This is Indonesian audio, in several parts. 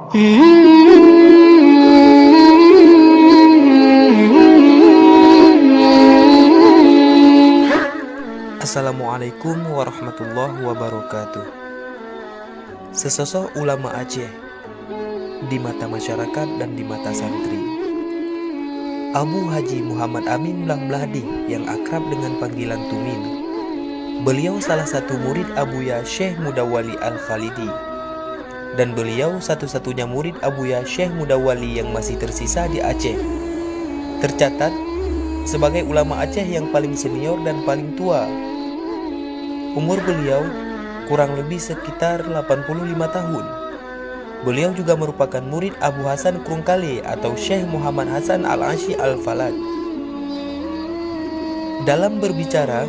Assalamualaikum warahmatullahi wabarakatuh. Sesosok ulama Aceh di mata masyarakat dan di mata santri, Abu Haji Muhammad Amin Blang Blahdi yang akrab dengan panggilan Tumin. Beliau salah satu murid Abuya Syekh Mudawwali Al-Khalidi, dan beliau satu-satunya murid Abuya Syekh Mudawwali yang masih tersisa di Aceh. Tercatat sebagai ulama Aceh yang paling senior dan paling tua. Umur beliau kurang lebih sekitar 85 tahun. Beliau juga merupakan murid Abu Hasan Krungkale atau Syekh Muhammad Hasan Al-Ashi Al-Falad. Dalam berbicara,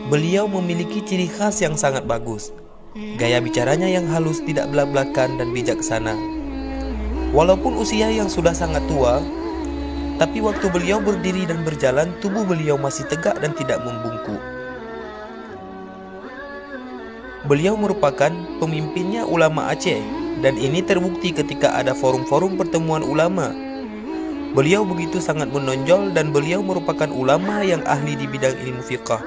beliau memiliki ciri khas yang sangat bagus. Gaya bicaranya yang halus, tidak belak-belakan dan bijaksana. Walaupun usia yang sudah sangat tua, tapi waktu beliau berdiri dan berjalan, tubuh beliau masih tegak dan tidak membungkuk. Beliau merupakan pemimpinnya ulama Aceh, dan ini terbukti ketika ada forum-forum pertemuan ulama. Beliau begitu sangat menonjol dan beliau merupakan ulama yang ahli di bidang ilmu fiqh,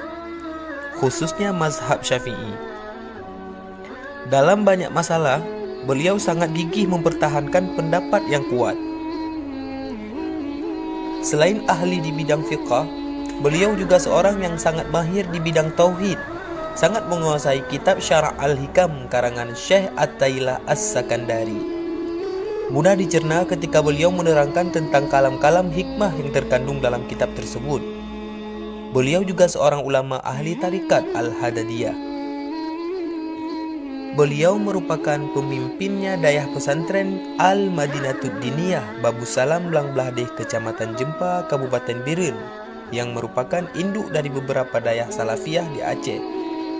khususnya mazhab Syafi'i. Dalam banyak masalah, beliau sangat gigih mempertahankan pendapat yang kuat. Selain ahli di bidang fiqh, beliau juga seorang yang sangat mahir di bidang tauhid. Sangat menguasai kitab Syara' Al-Hikam karangan Syekh At-Tailah As-Sakandari. Mudah dicerna ketika beliau menerangkan tentang kalam-kalam hikmah yang terkandung dalam kitab tersebut. Beliau juga seorang ulama ahli tarikat Al-Hadadiyah. Beliau merupakan pemimpinnya dayah pesantren Al-Madinatud Diniyah Babu Salam Blang Blahdeh, Kecamatan Jempa, Kabupaten Biren, yang merupakan induk dari beberapa dayah salafiyah di Aceh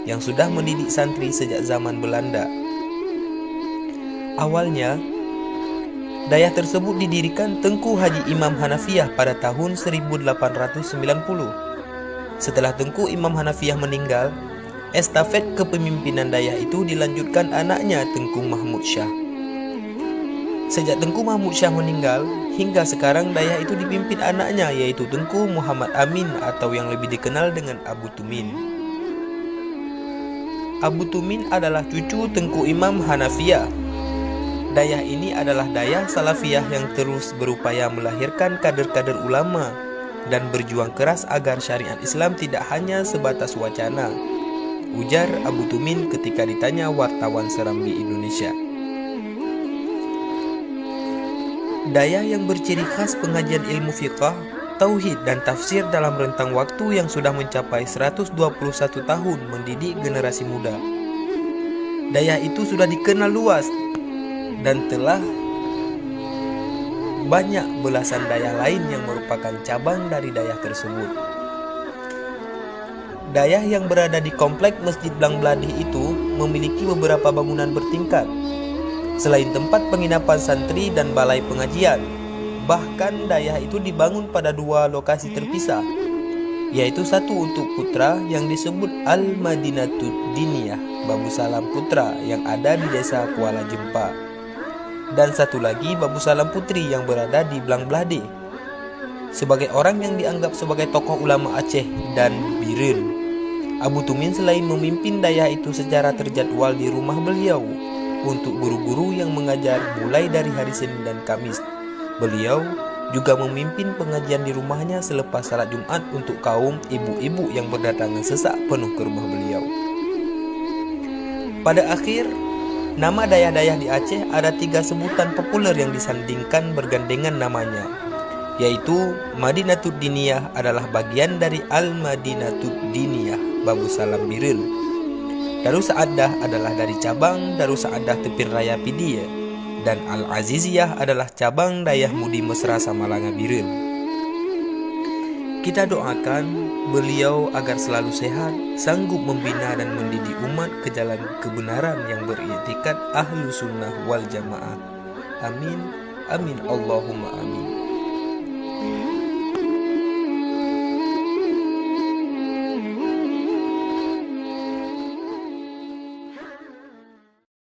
yang sudah mendidik santri sejak zaman Belanda. Awalnya, dayah tersebut didirikan Tengku Haji Imam Hanafiyah pada tahun 1890. Setelah Tengku Imam Hanafiyah meninggal, estafet kepemimpinan dayah itu dilanjutkan anaknya Tengku Mahmud Syah. Sejak Tengku Mahmud Syah meninggal, hingga sekarang dayah itu dipimpin anaknya, yaitu Tengku Muhammad Amin atau yang lebih dikenal dengan Abu Tumin. Abu Tumin adalah cucu Tengku Imam Hanafiyah. Dayah ini adalah dayah salafiyah yang terus berupaya melahirkan kader-kader ulama dan berjuang keras agar syariat Islam tidak hanya sebatas wacana, ujar Abu Tumin ketika ditanya wartawan Serambi Indonesia. Dayah yang berciri khas pengajian ilmu fiqh, tauhid dan tafsir dalam rentang waktu yang sudah mencapai 121 tahun mendidik generasi muda. Dayah itu sudah dikenal luas dan telah banyak belasan dayah lain yang merupakan cabang dari dayah tersebut. Dayah yang berada di komplek Masjid Blang Blahdi itu memiliki beberapa bangunan bertingkat. Selain tempat penginapan santri dan balai pengajian, bahkan dayah itu dibangun pada dua lokasi terpisah, yaitu satu untuk putra yang disebut Al-Madinatud Diniyah Babu Salam Putra yang ada di desa Kuala Jempa, dan satu lagi Babu Salam Putri yang berada di Blang Blahdi. Sebagai orang yang dianggap sebagai tokoh ulama Aceh dan Biren, Abu Tumin selain memimpin dayah itu secara terjadwal di rumah beliau untuk guru-guru yang mengajar mulai dari hari Senin dan Kamis, beliau juga memimpin pengajian di rumahnya selepas salat Jumat untuk kaum ibu-ibu yang berdatangan sesak penuh ke rumah beliau. Pada akhir, nama dayah-dayah di Aceh ada 3 sebutan populer yang disandingkan bergandengan namanya, yaitu Madinatud Diniyah adalah bagian dari Al-Madinatud Diniyah Babu Salam Biren. Darussaadah adalah dari cabang Darussaadah Tepin Raya Pidia, dan Al-Aziziyah adalah cabang dayah Mudi Mesra Samalanga Biren. Kita doakan beliau agar selalu sehat, sanggup membina dan mendidik umat ke jalan kebenaran yang beriktikad ahlu sunnah wal jamaah. Amin, amin, Allahumma amin.